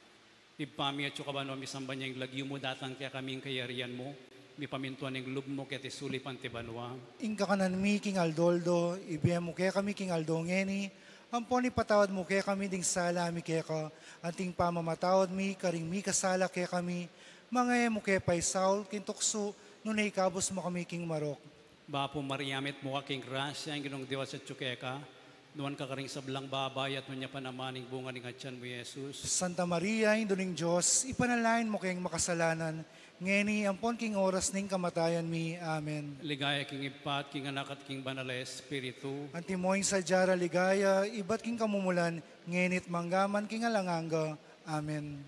S2: Ipami at sukabano, misamba niya yung lagyo mo, datang kaya kaming kayarian mo, mi pamintuan yung lub mo, kaya tisulipan tibanwa.
S1: Inka kanan mi king Aldoldo, ibiyem mo kaya kami king Aldongeni, ampon ipatawad mo kaya kami ding sala mi kaya ka, anting pamamatawad mi, karing mi kasala kaya kami, mga mo kaya pay Saul, kintukso, nunay kabos mo kami king Marok.
S2: Bapo mariamit mo ka king grasya, ang ginong Diyos at tsukeka, nuwan ka karing sablang babay at nunya panamaning bunga ng atyan mo, Jesus.
S1: Santa Maria, Induning Diyos, ipanalain mo kayong makasalanan, ngeni ampon king oras ning kamatayan mi. Amen.
S2: Ligaya king ipat, king anak at king banal na Espiritu.
S1: Antimoing sadyara ligaya, ibat king kamumulan, ngenit manggaman king alanganga. Amen.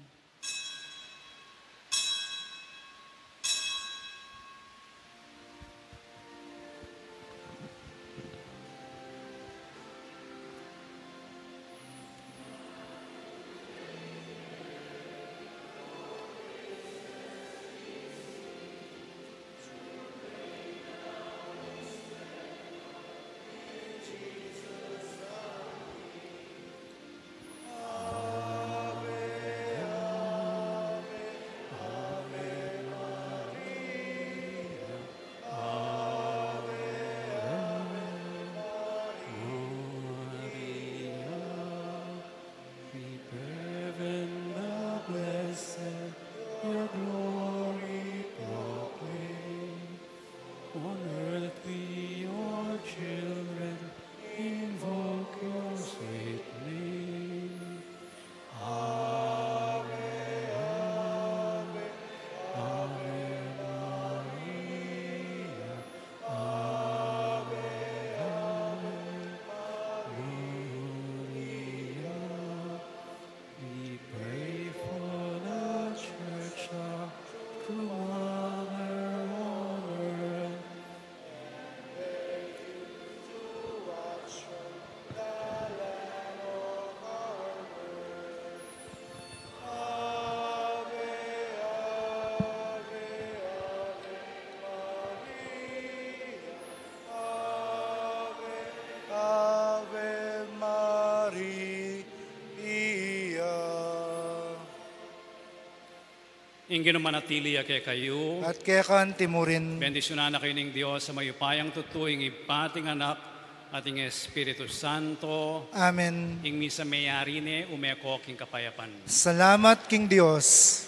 S2: Ingin manatili kay kayo.
S1: At kaya kan timurin.
S2: Bendisyonan na kayo ng Diyos sa mayupayang tutuing ipating anak ating Espiritu Santo.
S1: Amen.
S2: Ing misa mayari ne umeko king kapayapan.
S1: Salamat king Dios.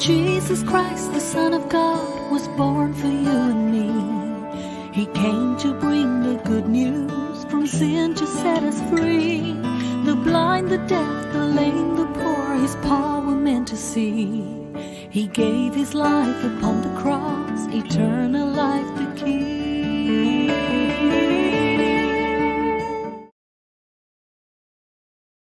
S4: Jesus Christ, the Son of God, was born for you and me. He came to bring the good news, from sin to set us free. The blind, the deaf, the lame, the poor, His power meant to see. He gave His life upon the cross, eternal life